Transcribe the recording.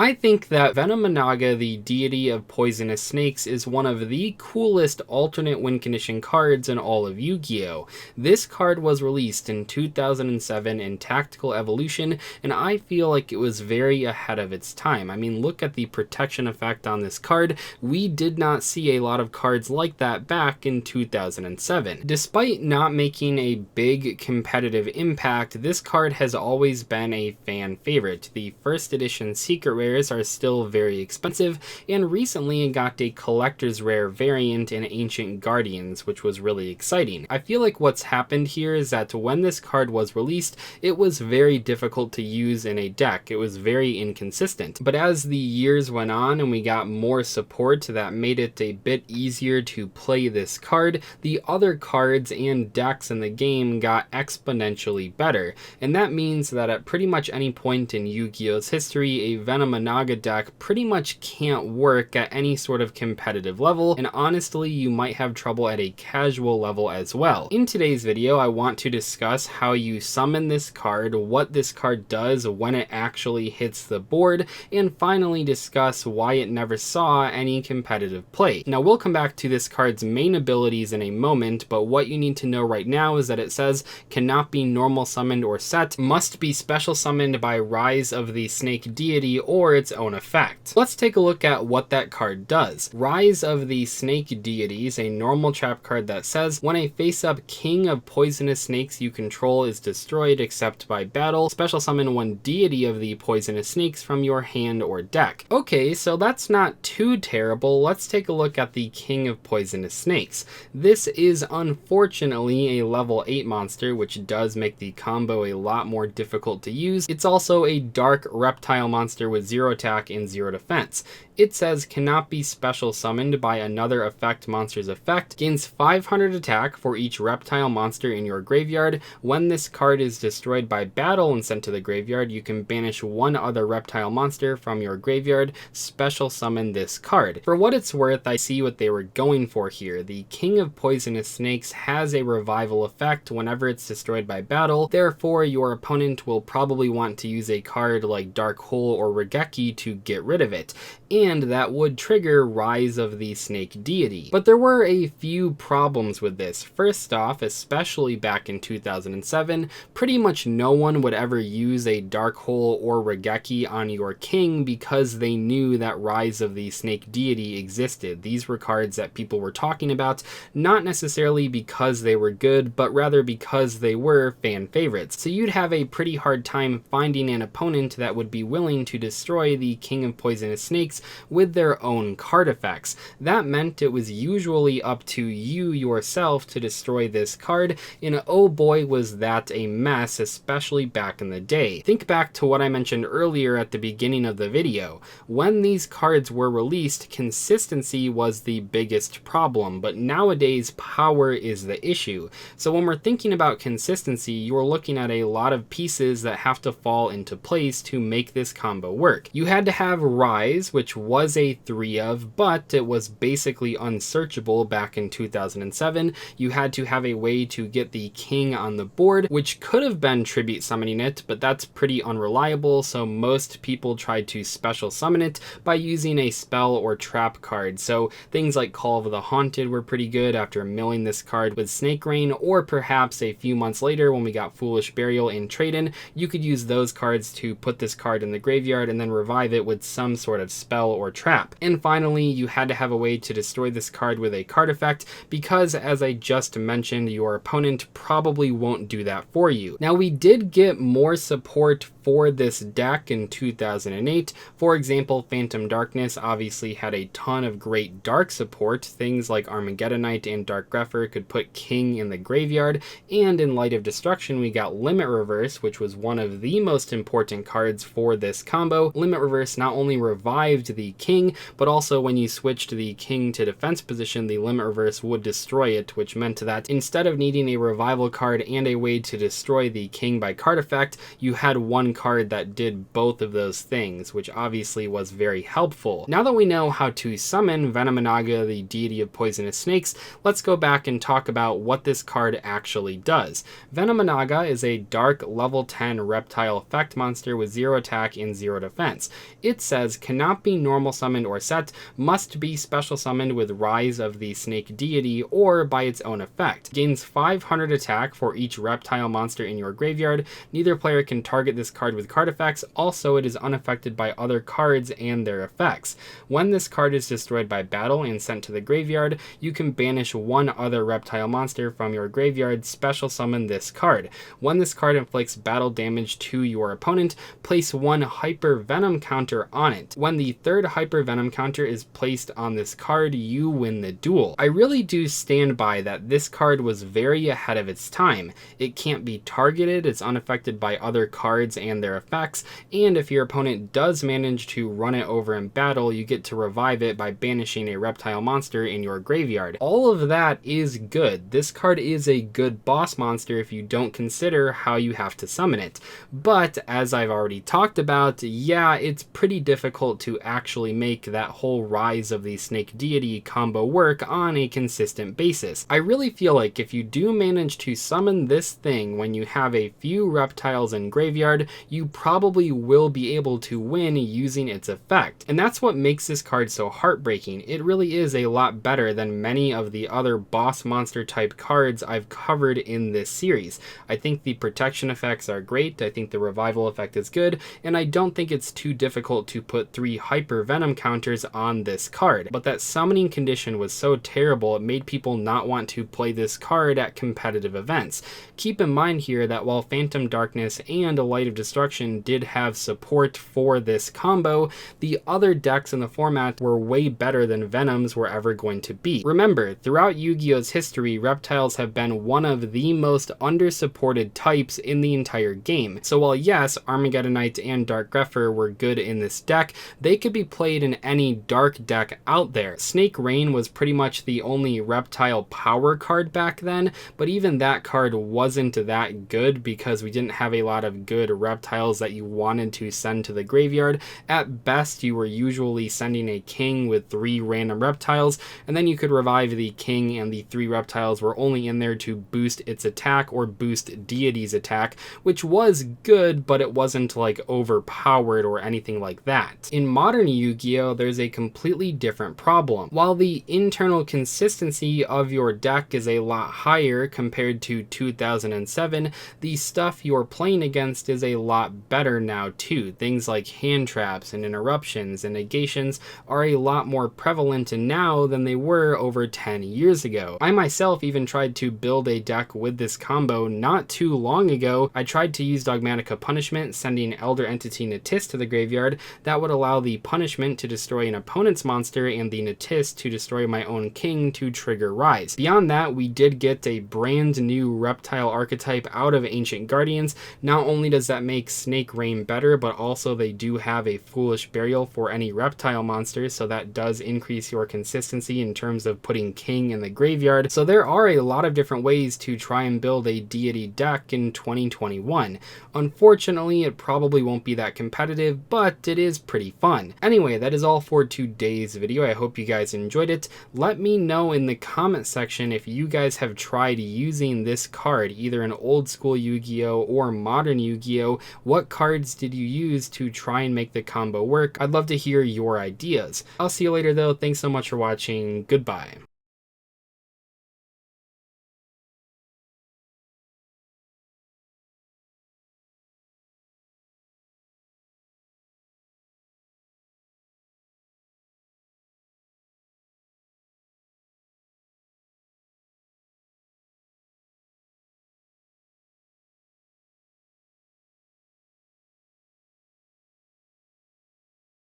I think that Vennominaga, the deity of poisonous snakes, is one of the coolest alternate win condition cards in all of Yu-Gi-Oh! This card was released in 2007 in Tactical Evolution, and I feel like it was very ahead of its time. I mean, look at the protection effect on this card. We did not see a lot of cards like that back in 2007. Despite not making a big competitive impact, this card has always been a fan favorite. The first edition secret rares are still very expensive, and recently it got a collector's rare variant in Ancient Guardians, which was really exciting. I feel like what's happened here is that when this card was released, it was very difficult to use in a deck. It was very inconsistent. But as the years went on and we got more support that made it a bit easier to play this card, the other cards and decks in the game got exponentially better. And that means that at pretty much any point in Yu-Gi-Oh's history, a Vennominaga deck pretty much can't work at any sort of competitive level, and honestly you might have trouble at a casual level as well. In today's video I want to discuss how you summon this card, what this card does when it actually hits the board, and finally discuss why it never saw any competitive play. Now we'll come back to this card's main abilities in a moment, but what you need to know right now is that it says cannot be normal summoned or set, must be special summoned by Rise of the Snake Deity or its own effect. Let's take a look at what that card does. Rise of the Snake Deity is a normal trap card that says when a face-up king of poisonous snakes you control is destroyed except by battle, special summon one deity of the poisonous snakes from your hand or deck. Okay, so that's not too terrible. Let's take a look at the king of poisonous snakes. This is unfortunately a level 8 monster, which does make the combo a lot more difficult to use. It's also a dark reptile monster with 0 attack and 0 defense. It says cannot be special summoned by another effect monster's effect, gains 500 attack for each reptile monster in your graveyard. When this card is destroyed by battle and sent to the graveyard, you can banish one other reptile monster from your graveyard, special summon this card. For what it's worth, I see what they were going for here. The King of Poisonous Snakes has a revival effect whenever it's destroyed by battle, therefore your opponent will probably want to use a card like Dark Hole or Regeki to get rid of it, and that would trigger Rise of the Snake Deity. But there were a few problems with this. First off, especially back in 2007, pretty much no one would ever use a Dark Hole or Regeki on your king because they knew that Rise of the Snake Deity existed. These were cards that people were talking about, not necessarily because they were good, but rather because they were fan favorites. So you'd have a pretty hard time finding an opponent that would be willing to destroy the King of Poisonous Snakes with their own card effects. That meant it was usually up to you yourself to destroy this card, and oh boy was that a mess, especially back in the day. Think back to what I mentioned earlier at the beginning of the video. When these cards were released, consistency was the biggest problem, but nowadays power is the issue. So when we're thinking about consistency, you're looking at a lot of pieces that have to fall into place to make this combo work. You had to have Rise, which was a 3 of, but it was basically unsearchable back in 2007. You had to have a way to get the king on the board, which could have been tribute summoning it, but that's pretty unreliable, so most people tried to special summon it by using a spell or trap card. So things like Call of the Haunted were pretty good after milling this card with Snake Rain, or perhaps a few months later when we got Foolish Burial and Trade-In, you could use those cards to put this card in the graveyard and then revive it with some sort of spell or trap. And finally, you had to have a way to destroy this card with a card effect, because as I just mentioned, your opponent probably won't do that for you. Now we did get more support for this deck in 2008. For example, Phantom Darkness obviously had a ton of great dark support. Things like Armageddonite and Dark Grepher could put King in the graveyard, and in Light of Destruction we got Limit Reverse, which was one of the most important cards for this combo. Limit Reverse not only revived the king, but also when you switched the king to defense position, the Limit Reverse would destroy it, which meant that instead of needing a revival card and a way to destroy the king by card effect, you had one card that did both of those things, which obviously was very helpful. Now that we know how to summon Vennominaga, the deity of poisonous snakes, let's go back and talk about what this card actually does. Vennominaga is a dark level 10 reptile effect monster with 0 attack and 0 defense. events. It says, cannot be normal summoned or set, must be special summoned with Rise of the Snake Deity or by its own effect. Gains 500 attack for each reptile monster in your graveyard. Neither player can target this card with card effects. Also, it is unaffected by other cards and their effects. When this card is destroyed by battle and sent to the graveyard, you can banish one other reptile monster from your graveyard, special summon this card. When this card inflicts battle damage to your opponent, place one Hyper Venom counter on it. When the third Hyper Venom counter is placed on this card, you win the duel. I really do stand by that this card was very ahead of its time. It can't be targeted, it's unaffected by other cards and their effects, and if your opponent does manage to run it over in battle, you get to revive it by banishing a reptile monster in your graveyard. All of that is good. This card is a good boss monster if you don't consider how you have to summon it. But as I've already talked about, yeah, it's pretty difficult to actually make that whole Rise of the Snake Deity combo work on a consistent basis. I really feel like if you do manage to summon this thing when you have a few reptiles in graveyard, you probably will be able to win using its effect. And that's what makes this card so heartbreaking. It really is a lot better than many of the other boss monster type cards I've covered in this series. I think the protection effects are great, I think the revival effect is good, and I don't think it's too difficult to put 3 Hyper Venom counters on this card. But that summoning condition was so terrible it made people not want to play this card at competitive events. Keep in mind here that while Phantom Darkness and Light of Destruction did have support for this combo, the other decks in the format were way better than Venoms were ever going to be. Remember, throughout Yu-Gi-Oh's history, reptiles have been one of the most under-supported types in the entire game. So while yes, Armageddonite and Dark Grepher were good in this deck, they could be played in any dark deck out there. Snake Rain was pretty much the only reptile power card back then, but even that card wasn't that good because we didn't have a lot of good reptiles that you wanted to send to the graveyard. At best, you were usually sending a king with 3 random reptiles, and then you could revive the king and the 3 reptiles were only in there to boost its attack or boost Deity's attack, which was good, but it wasn't like overpowered or anything like that. In modern Yu-Gi-Oh, there's a completely different problem. While the internal consistency of your deck is a lot higher compared to 2007, the stuff you're playing against is a lot better now too. Things like hand traps and interruptions and negations are a lot more prevalent now than they were over 10 years ago. I myself even tried to build a deck with this combo not too long ago. I tried to use Dogmatica Punishment, sending Elder Entity Natist to the graveyard. That would allow the punishment to destroy an opponent's monster and the Natist to destroy my own king to trigger Rise. Beyond that, we did get a brand new reptile archetype out of Ancient Guardians. Not only does that make Snake Rain better, but also they do have a Foolish Burial for any reptile monsters, so that does increase your consistency in terms of putting king in the graveyard. So there are a lot of different ways to try and build a deity deck in 2021. Unfortunately, it probably won't be that competitive, but it is pretty fun. Anyway, that is all for today's video. I hope you guys enjoyed it. Let me know in the comment section if you guys have tried using this card, either in old school Yu-Gi-Oh or modern Yu-Gi-Oh. What cards did you use to try and make the combo work? I'd love to hear your ideas. I'll see you later though. Thanks so much for watching. Goodbye.